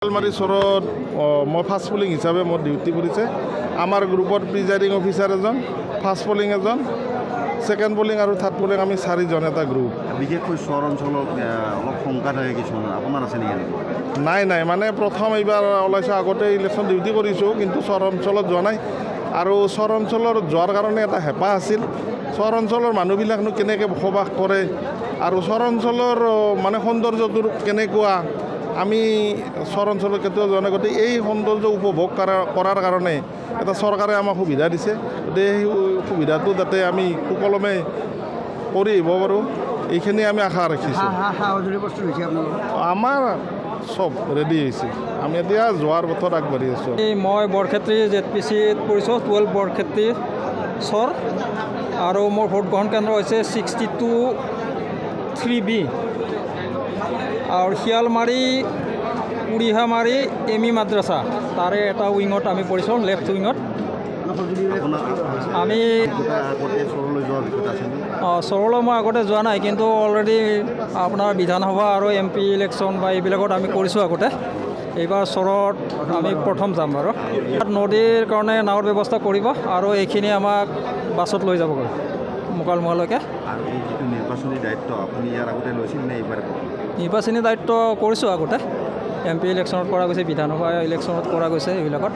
শালমাৰী চৰত মই first polling হিচাপে মোৰ ডিউটি কৰিছে। আমাৰ গ্ৰুপত প্ৰিজাইডিং অফিচাৰ এজন, ফাৰ্ষ্ট পলিং এজন, ছেকেণ্ড পলিং আৰু থাৰ্ড পলিং আমি 4জন এটা গ্ৰুপ। বিশেষকৈ চহৰ অঞ্চলত অলপ শংকা থাকে কিছুমান, আপোনাৰ আছে নেকি? নাই মানে প্ৰথম এইবাৰ ওলাইছোঁ, আগতে ইলেকশ্যন ডিউটি কৰিছোঁ কিন্তু চহৰ অঞ্চলত যোৱা নাই। আৰু চহৰ অঞ্চলত যোৱাৰ কাৰণে এটা হেঁপাহ আছিল, চহৰ অঞ্চলৰ মানুহবিলাকনো কেনেকৈ বসবাস কৰে আৰু চহৰ অঞ্চলৰ মানে সৌন্দৰ্যটো কেনেকুৱা, আমি চহৰ অঞ্চলত কেতিয়াও যোৱা নাই। গতিকে এই সৌন্দৰ্য উপভোগ কৰাৰ কাৰণে এটা চৰকাৰে আমাক সুবিধা দিছে। গতিকে সেই সুবিধাটো যাতে আমি সুকলমে কৰি আহিব পাৰোঁ, এইখিনি আমি আশা ৰাখিছোঁ। আমাৰ চব ৰেডি হৈছে, আমি এতিয়া যোৱাৰ পথত আগবাঢ়ি আছোঁ। মই বৰক্ষেত্ৰী ZPCত পৰিছোঁ, 12 বৰক্ষেত্ৰী চৰ, আৰু মোৰ ভোট গ্ৰহণ কেন্দ্ৰ হৈছে 62-3B, আৰু শিয়ালমাৰী উৰিহামাৰী ME মাদ্ৰাছা তাৰে এটা উইঙত আমি পৰিছোঁ, লেফ্ট উইঙত। আমি চৰলৈ মই আগতে যোৱা নাই, কিন্তু অলৰেডি আপোনাৰ বিধানসভা আৰু MP ইলেকশ্যন বা এইবিলাকত আমি কৰিছোঁ আগতে। এইবাৰ চৰত আমি প্ৰথম যাম বাৰু। নদীৰ কাৰণে নাৱৰ ব্যৱস্থা কৰিব আৰু এইখিনি আমাক বাছত লৈ যাব মোকালমোৱালৈকে। আৰু এই যিটো নিৰ্বাচনী দায়িত্ব আপুনি ইয়াৰ আগতে লৈছিল নে এইবাৰ? নিৰ্বাচনী দায়িত্ব কৰিছোঁ আগতে, MP ইলেকশ্যনত কৰা গৈছে, বিধানসভা ইলেকশ্যনত কৰা গৈছে, এইবিলাকত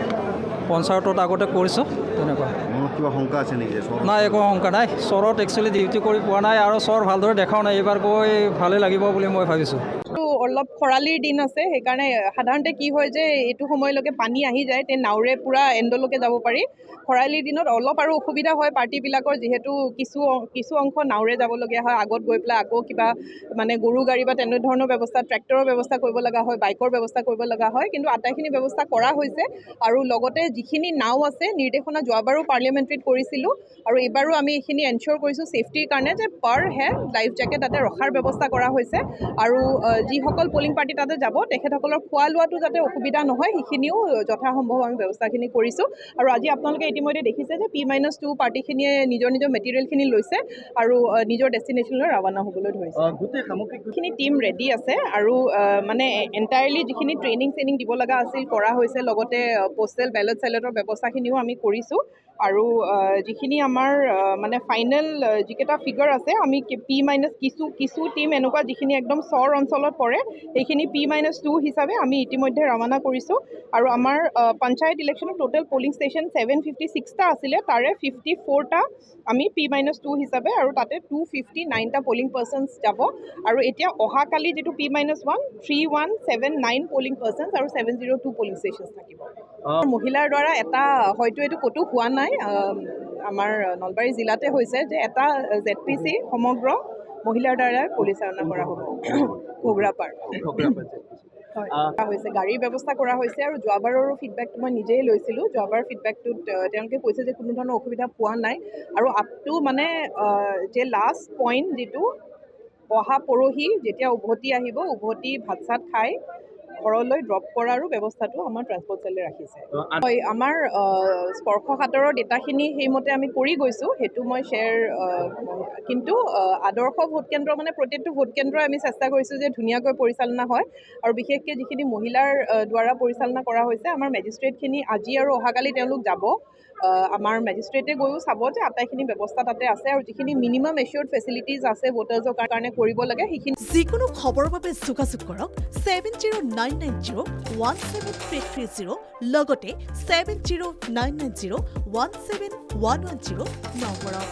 পঞ্চায়তত আগতে কৰিছোঁ। তেনেকুৱা মনত কিবা শংকা আছে নেকি? নাই, একো শংকা নাই। চৰত একচুৱেলি ডিউটি কৰি পোৱা নাই আৰু চৰ ভালদৰে দেখাও নাই, এইবাৰ গৈ ভালেই লাগিব বুলি মই ভাবিছোঁ। অলপ খৰালিৰ দিন আছে, সেইকাৰণে সাধাৰণতে কি হয় যে এইটো সময়লৈকে পানী আহি যায়, তে নাওৰে পূৰা এণ্ডলৈকে যাব পাৰি। খৰালিৰ দিনত অলপ আৰু অসুবিধা হয় পাৰ্টিবিলাকৰ, যিহেতু কিছু অংশ নাওৰে যাবলগীয়া হয়, আগত গৈ পেলাই আকৌ কিবা মানে গৰু গাড়ী বা তেনেধৰণৰ ব্যৱস্থা, ট্ৰেক্টৰৰ ব্যৱস্থা কৰিব লগা হয়, বাইকৰ ব্যৱস্থা কৰিব লগা হয়, কিন্তু আটাইখিনি ব্যৱস্থা কৰা হৈছে। আৰু লগতে যিখিনি নাও আছে, নিৰ্দেশনা যোৱাবাৰো পাৰ্লিয়ামেণ্টৰীত কৰিছিলোঁ আৰু এইবাৰো আমি এইখিনি এনচিয়ৰ কৰিছোঁ ছেফটিৰ কাৰণে, যে পাৰ হেড লাইফ জেকেট তাতে ৰখাৰ ব্যৱস্থা কৰা হৈছে। আৰু যিসকল পলিং পাৰ্টি তাতে যাব, তেখেতসকলৰ খোৱা লোৱাটো যাতে অসুবিধা নহয়, সেইখিনিও যথাসম্ভৱ আমি ব্যৱস্থাখিনি কৰিছোঁ। আৰু আজি আপোনালোকে ইতিমধ্যে দেখিছে যে P-2 পাৰ্টিখিনিয়ে নিজৰ মেটেৰিয়েলখিনি লৈছে আৰু নিজৰ ডেষ্টিনেশ্যনলৈ ৰাওনা হ'বলৈ ধৰিছে। গোটেই সামগ্ৰিকখিনি টিম ৰেডি আছে আৰু মানে এণ্টায়াৰলি যিখিনি ট্ৰেইনিং দিব লগা আছিল কৰা হৈছে, লগতে পোষ্টেল বেলটৰ ব্যৱস্থাখিনিও আমি কৰিছোঁ। আৰু যিখিনি আমাৰ মানে ফাইনেল যিকেইটা ফিগাৰ আছে, আমি কিছু টিম এনেকুৱা যিখিনি একদম চৰ অঞ্চলত পৰে, সেইখিনি P-2 হিচাপে আমি ইতিমধ্যে ৰাওনা কৰিছোঁ। আৰু আমাৰ পঞ্চায়ত ইলেকশ্যনত টোটেল পলিং ষ্টেচন 756টা আছিলে, তাৰে 54টা আমি P-2 হিচাপে, আৰু তাতে 259টা পলিং পাৰ্চনছ যাব। আৰু এতিয়া অহাকালি যিটো P-1 3179 পলিং পাৰ্চনছ আৰু 702 পলিং ষ্টেচন থাকিব। মহিলাৰ দ্বাৰা এটা হয়তো এইটো ক'তো হোৱা নাই, আমাৰ নলবাৰী জিলাতে হৈছে যে এটা ZPC সমগ্ৰ মহিলাৰ দ্বাৰা পৰিচালনা কৰা হ'ব। ঘগ্ৰাপাৰ হৈছে, গাড়ীৰ ব্যৱস্থা কৰা হৈছে। আৰু যোৱাবাৰৰো ফিডবেকটো মই নিজেই লৈছিলোঁ, যোৱাবাৰ ফিডবেকটোত তেওঁলোকে কৈছে যে কোনো ধৰণৰ অসুবিধা পোৱা নাই। আৰু আপ টু মানে যে লাষ্ট পইণ্ট যিটো অহা পৰহি যেতিয়া উভতি আহিব, উভতি ভাত চাত খাই ঘৰলৈ ড্ৰপ কৰাৰো ব্যৱস্থাটো আমাৰ ট্ৰান্সপৰ্ট চেলে ৰাখিছে। হয়, আমাৰ স্পৰ্শকাতৰৰ ডেটাখিনি সেইমতে আমি কৰি গৈছোঁ, সেইটো মই শ্বেয়াৰ, কিন্তু আদৰ্শ ভোট কেন্দ্ৰ মানে প্ৰত্যেকটো ভোট কেন্দ্ৰই আমি চেষ্টা কৰিছোঁ যে ধুনীয়াকৈ পৰিচালনা হয়। আৰু বিশেষকৈ যিখিনি মহিলাৰ দ্বাৰা পৰিচালনা কৰা হৈছে, আমাৰ মেজিষ্ট্ৰেটখিনি আজি আৰু অহাকালি তেওঁলোক যাব। আমাৰ মেজিষ্ট্ৰেটে গৈও চাব যে আটাইখিনি ব্যৱস্থা তাতে আছে, আৰু যিখিনি মিনিমাম এচিয়ৰ্ড ফেচিলিটিজ আছে ভোটাৰ্ছৰ কাৰণে কৰিব লাগে সেইখিনি। যিকোনো খবৰৰ বাবে যোগাযোগ কৰক 7099017330 লগতে 7099017110 নম্বৰত।